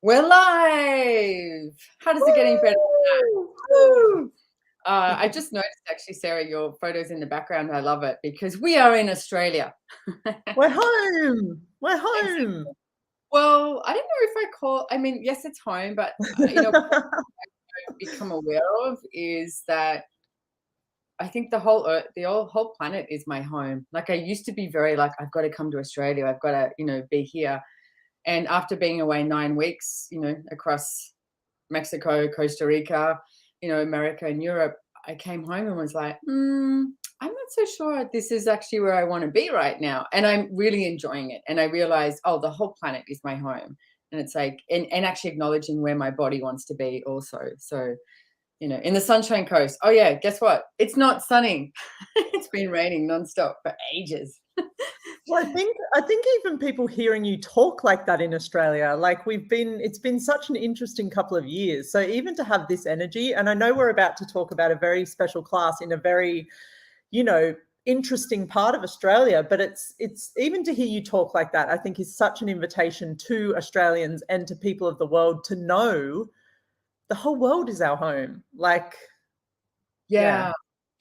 We're live. How does it get any better than that? Woo! I just noticed actually, Sarah, your photos in the background. I love it because we are in Australia. We're home. We're Exactly. home. Well, I don't know if I mean, yes, it's home, but what I've become aware of is that I think the whole earth, whole planet is my home. Like I used to be very like, I've got to come to Australia. I've got to, be here. And after being away 9 weeks, across Mexico, Costa Rica, America and Europe, I came home and was like, I'm not so sure this is actually where I want to be right now. And I'm really enjoying it. And I realized, oh, the whole planet is my home. And it's like, and actually acknowledging where my body wants to be also. So, in the Sunshine Coast. Oh yeah, guess what? It's not sunny. It's been raining nonstop for ages. Well, I think even people hearing you talk like that in Australia, like it's been such an interesting couple of years. So even to have this energy, and I know we're about to talk about a very special class in a very, interesting part of Australia, but it's even to hear you talk like that, I think is such an invitation to Australians and to people of the world to know the whole world is our home. Like, Yeah. yeah.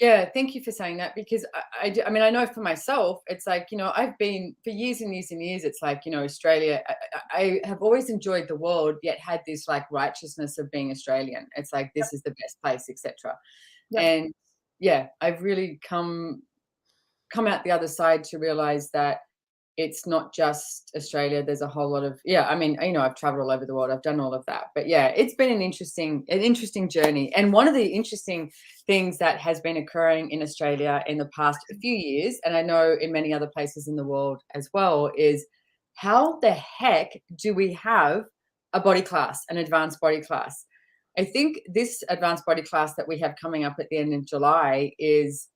Yeah, thank you for saying that because I mean, I know for myself, it's like, I've been for years and years and years, it's like, Australia, I have always enjoyed the world, yet had this like righteousness of being Australian. It's like, this is the best place, etc. Yep. And yeah, I've really come out the other side to realize that it's not just Australia. There's a whole lot of, yeah, I mean, I've traveled all over the world. I've done all of that. But yeah, it's been an interesting journey. And one of the interesting things that has been occurring in Australia in the past few years, and I know in many other places in the world as well, is how the heck do we have a body class, an advanced body class? I think this advanced body class that we have coming up at the end of July is,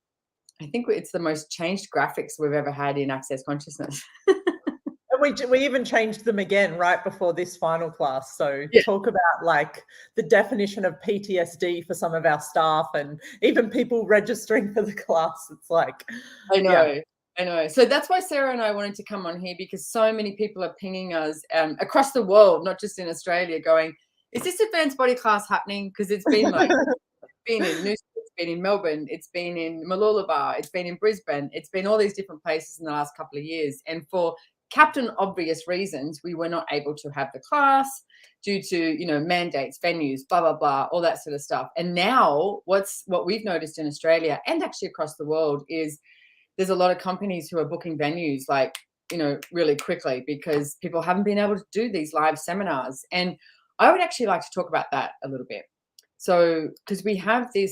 I think it's the most changed graphics we've ever had in Access Consciousness. And we even changed them again right before this final class. So Yeah. talk about like the definition of PTSD for some of our staff and even people registering for the class. It's like, I know. yeah. I know. So that's why Sarah and I wanted to come on here because so many people are pinging us across the world, not just in Australia, going, is this advanced body class happening? Because it's been like, been in Noosa, it's been in Melbourne, it's been in Mooloolaba, it's been in Brisbane, it's been all these different places in the last couple of years. And for Captain obvious reasons, we were not able to have the class due to, mandates, venues, blah, blah, blah, all that sort of stuff. And now what we've noticed in Australia and actually across the world is there's a lot of companies who are booking venues like, really quickly because people haven't been able to do these live seminars. And I would actually like to talk about that a little bit. So, because we have the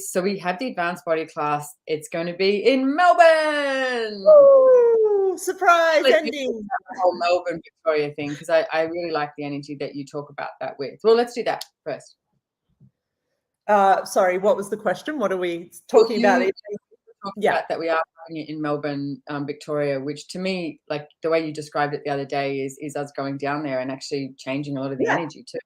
advanced body class, it's going to be in Melbourne. Ooh, surprise ending. The whole Melbourne, Victoria thing, because I really like the energy that you talk about that with. Well, let's do that first. Sorry, what was the question? What are we talking about? Yeah, that we are having it in Melbourne, Victoria, which to me, like the way you described it the other day, is us going down there and actually changing a lot of the energy too.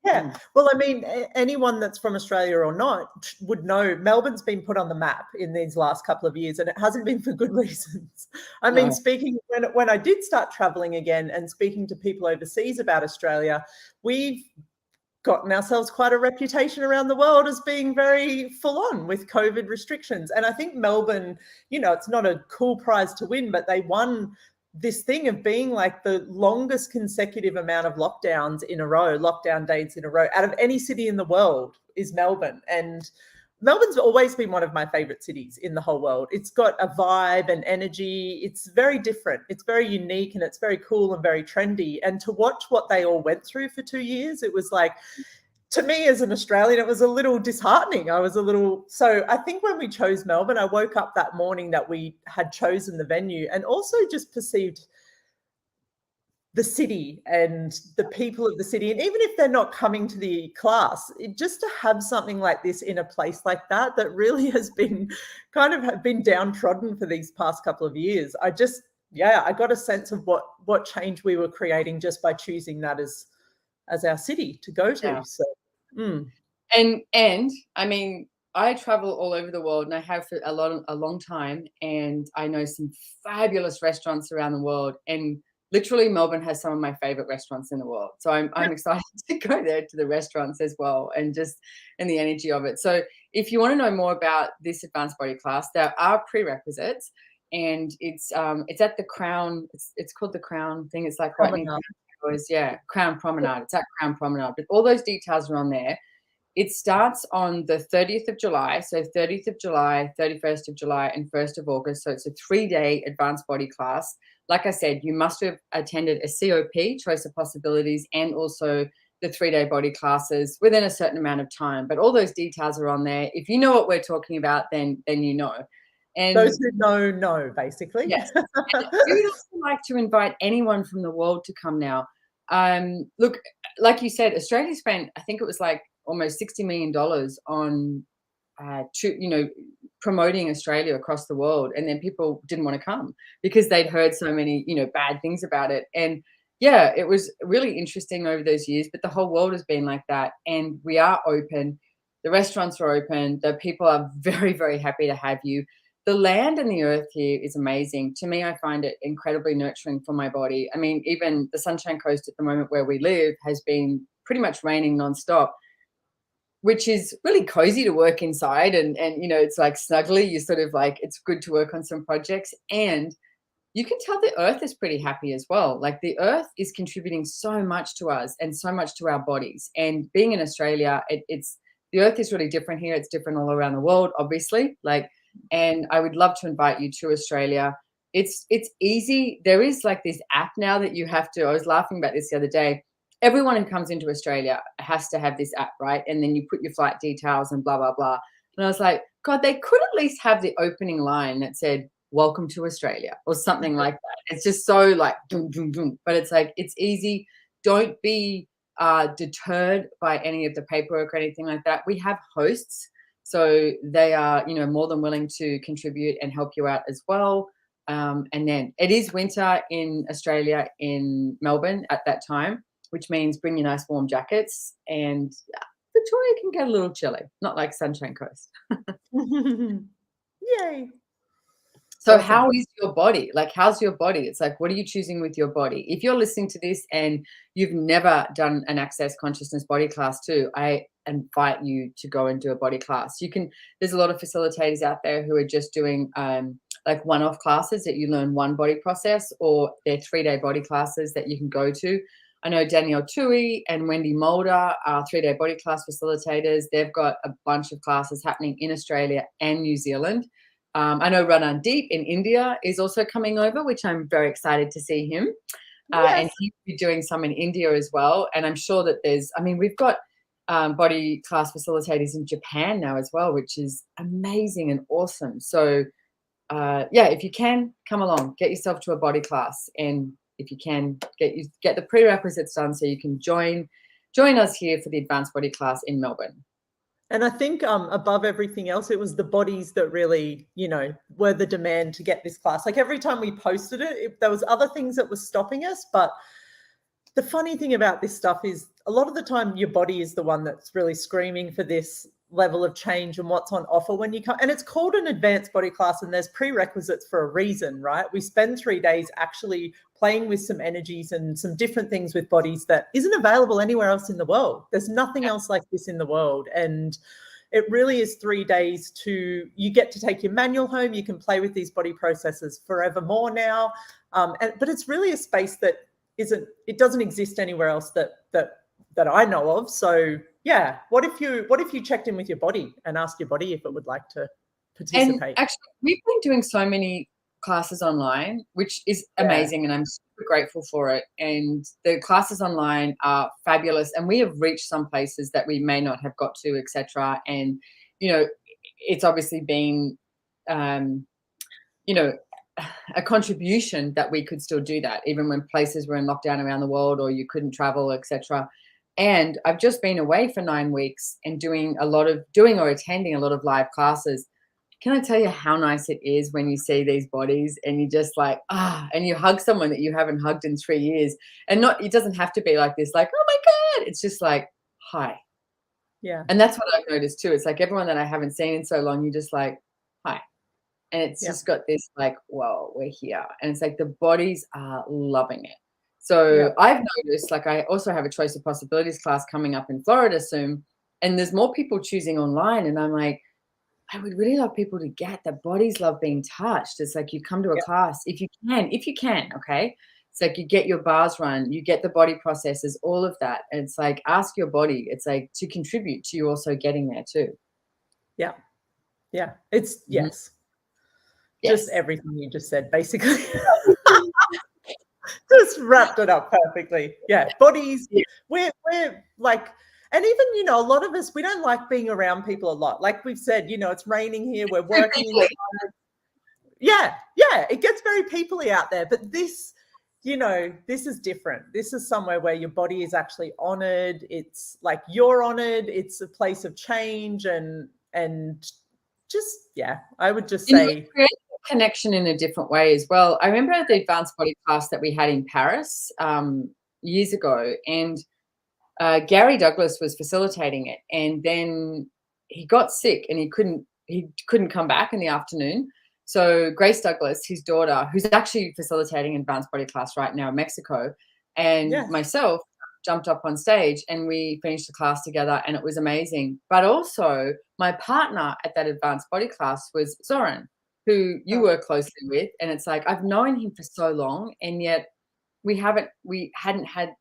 Yeah. Well, I mean, anyone that's from Australia or not would know Melbourne's been put on the map in these last couple of years, and it hasn't been for good reasons. I mean, speaking when I did start traveling again and speaking to people overseas about Australia, we've gotten ourselves quite a reputation around the world as being very full on with COVID restrictions. And I think Melbourne, it's not a cool prize to win, but they won this thing of being like the longest consecutive amount of lockdown dates in a row out of any city in the world is Melbourne. And Melbourne's always been one of my favorite cities in the whole world. It's got a vibe and energy. It's very different. It's very unique and it's very cool and very trendy. And to watch what they all went through for 2 years, it was like, to me as an Australian, it was a little disheartening. So I think when we chose Melbourne, I woke up that morning that we had chosen the venue and also just perceived the city and the people of the city. And even if they're not coming to the class, just to have something like this in a place like that really has been been downtrodden for these past couple of years. I got a sense of what change we were creating just by choosing that as our city to go to. So, and I mean, I travel all over the world and I have for a long time. And I know some fabulous restaurants around the world. And literally Melbourne has some of my favorite restaurants in the world. So I'm excited to go there to the restaurants as well, and the energy of it. So if you want to know more about this advanced body class, there are prerequisites, and it's at the Crown. It's called the Crown thing. It's like right near Crown Promenade. It's at Crown Promenade. But all those details are on there. It starts on the 30th of July. So 30th of July, 31st of July, and 1st of August. So it's a 3-day advanced body class. Like I said, you must have attended a COP, Choice of Possibilities, and also the 3-day body classes within a certain amount of time. But all those details are on there. If you know what we're talking about, then you know. And those who know, basically. Yes. And we would also like to invite anyone from the world to come now. Look, like you said, Australia spent, I think it was like almost $60 million on promoting Australia across the world, and then people didn't want to come because they'd heard so many bad things about it. And yeah, it was really interesting over those years, but the whole world has been like that, and we are open. The restaurants are open. The people are very, very happy to have you. The land and the earth here is amazing. To me, I find it incredibly nurturing for my body. I mean, even the Sunshine Coast at the moment where we live has been pretty much raining nonstop, which is really cozy to work inside, and it's like snuggly. You sort of like, it's good to work on some projects, and you can tell the earth is pretty happy as well. Like the earth is contributing so much to us and so much to our bodies. And being in Australia, the earth is really different here. It's different all around the world, obviously. And I would love to invite you to Australia. It's easy. There is like this app now that you have to. I was laughing about this the other day. Everyone who comes into Australia has to have this app, right? And then you put your flight details and blah, blah, blah. And I was like, God, they could at least have the opening line that said, "Welcome to Australia," or something like that. It's just so like, dum, dum, dum. But it's like, it's easy. Don't be deterred by any of the paperwork or anything like that. We have hosts. So they are, more than willing to contribute and help you out as well. And then it is winter in Australia, in Melbourne at that time, which means bring your nice warm jackets. And Victoria can get a little chilly, not like Sunshine Coast. Yay. So awesome. How is your body? Like, how's your body? It's like, what are you choosing with your body? If you're listening to this and you've never done an Access Consciousness body class too, I invite you to go and do a body class. There's a lot of facilitators out there who are just doing like one-off classes that you learn one body process, or they're 3-day body classes that you can go to. I know Danielle Tui and Wendy Mulder are 3-day body class facilitators. They've got a bunch of classes happening in Australia and New Zealand. I know Ranan Deep in India is also coming over, which I'm very excited to see him. Yes. And he'll be doing some in India as well. And I'm sure that we've got body class facilitators in Japan now as well, which is amazing and awesome. So if you can, come along, get yourself to a body class, and if you can, get the prerequisites done so you can join us here for the advanced body class in Melbourne. And I think above everything else, it was the bodies that really, were the demand to get this class. Like every time we posted it, there was other things that were stopping us. But the funny thing about this stuff is a lot of the time your body is the one that's really screaming for this level of change and what's on offer when you come. And it's called an advanced body class, and there's prerequisites for a reason, right? We spend 3 days actually playing with some energies and some different things with bodies that isn't available anywhere else in the world. There's nothing else like this in the world. And it really is 3 days you get to take your manual home. You can play with these body processes forevermore now. But it's really a space that it doesn't exist anywhere else that I know of. So yeah, what if you checked in with your body and asked your body if it would like to participate? And actually, we've been doing so many classes online, which is amazing, and I'm super grateful for it. And the classes online are fabulous, and we have reached some places that we may not have got to, etc. And it's obviously been a contribution that we could still do that, even when places were in lockdown around the world or you couldn't travel, etc. And I've just been away for 9 weeks and doing or attending a lot of live classes. Can I tell you how nice it is when you see these bodies and you just like, and you hug someone that you haven't hugged in 3 years, and it doesn't have to be like this, like, oh my God, it's just like, hi. Yeah. And that's what I've noticed too. It's like everyone that I haven't seen in so long, you're just like, hi. And it's just got this like, whoa, we're here. And it's like the bodies are loving it. So I've noticed, like, I also have a choice of possibilities class coming up in Florida soon. And there's more people choosing online. And I'm like, I would really love people to get that bodies love being touched. It's like you come to a class if you can, okay? It's like you get your bars run, you get the body processes, all of that. And it's like, ask your body. It's like to contribute to you also getting there too. Yeah. Yeah. It's Yes. Just everything you just said, basically. Just wrapped it up perfectly. Yeah. Bodies. We're like, and even, you know, a lot of us, we don't like being around people a lot. Like we've said, you know, it's raining here. We're working. Yeah. It gets very peoply out there. But this, you know, this is different. This is somewhere where your body is actually honored. It's like you're honored. It's a place of change and just, I would just say. Create a connection in a different way as well. I remember the advanced body class that we had in Paris years ago, and Gary Douglas was facilitating it, and then he got sick and he couldn't come back in the afternoon. So Grace Douglas, his daughter, who's actually facilitating an advanced body class right now in Mexico, and myself jumped up on stage and we finished the class together, and it was amazing. But also my partner at that advanced body class was Zoran, who you work closely with. And it's like, I've known him for so long, and yet we hadn't had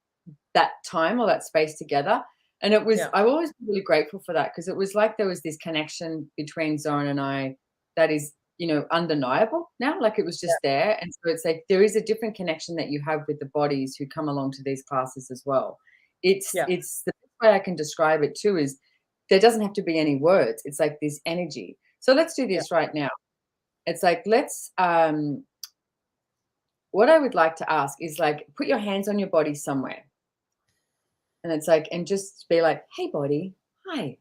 that time or that space together. And it was, I'm always really grateful for that, because it was like there was this connection between Zoran and I that is, you know, undeniable now. Like it was just there. And so it's like there is a different connection that you have with the bodies who come along to these classes as well. It's the best way I can describe it too is there doesn't have to be any words. It's like this energy. So let's do this right now. It's like, let's what I would like to ask is like, put your hands on your body somewhere. And it's like, and just be like, hey, body, hi.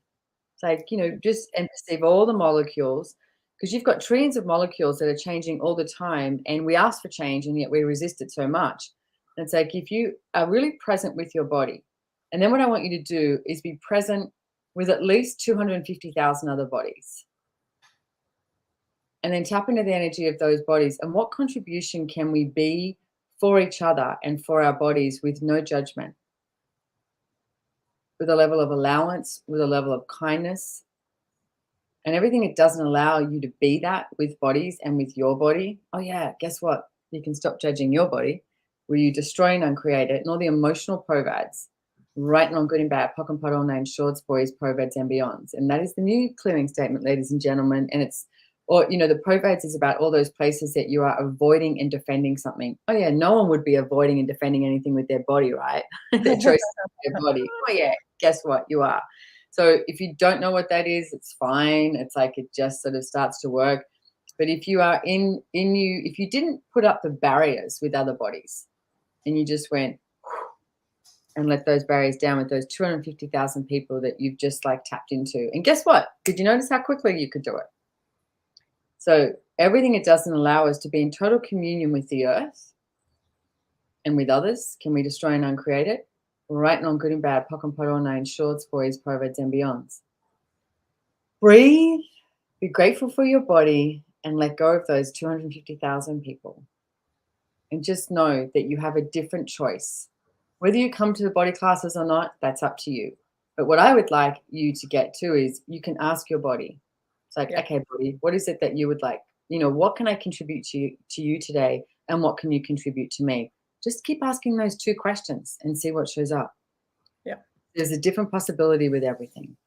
It's like, you know, just and perceive all the molecules, because you've got trillions of molecules that are changing all the time. And we ask for change, and yet we resist it so much. And it's like, if you are really present with your body, and then what I want you to do is be present with at least 250,000 other bodies. And then tap into the energy of those bodies. And what contribution can we be for each other and for our bodies with no judgment? With a level of allowance, with a level of kindness, and everything it doesn't allow you to be that with bodies and with your body. Oh yeah, guess what? You can stop judging your body. Where you destroy and uncreate it, and all the emotional provads, right and wrong, good and bad, pock and pot, all names, shorts, boys, provads, and beyonds. And that is the new clearing statement, ladies and gentlemen. And it's, or, you know, the provads is about all those places that you are avoiding and defending something. Oh yeah, no one would be avoiding and defending anything with their body, right? Their choice of their body. Oh yeah, guess what? You are. So if you don't know what that is, it's fine. It's like it just sort of starts to work. But if you are if you didn't put up the barriers with other bodies, and you just went and let those barriers down with those 250,000 people that you've just like tapped into. And guess what? Did you notice how quickly you could do it? So everything it doesn't allow us to be in total communion with the earth and with others. Can we destroy and uncreate it? Right and wrong, good and bad, pock and pot, all names, shorts, boys, provads, and beyonds. Breathe, be grateful for your body, and let go of those 250,000 people. And just know that you have a different choice. Whether you come to the body classes or not, that's up to you. But what I would like you to get to is you can ask your body. It's like, okay, body, what is it that you would like? You know, what can I contribute to you today? And what can you contribute to me? Just keep asking those two questions and see what shows up. Yeah. There's a different possibility with everything.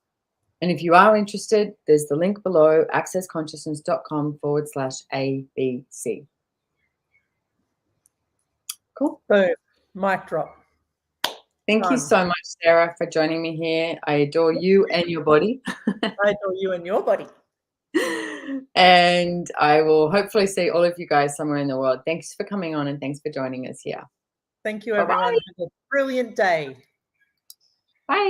And if you are interested, there's the link below, accessconsciousness.com/ABC. Cool. Boom. Mic drop. Thank you so much, Sarah, for joining me here. I adore you and your body. I adore you and your body. And I will hopefully see all of you guys somewhere in the world. Thanks for coming on, and thanks for joining us here. Thank you, everyone. Have a brilliant day. Bye.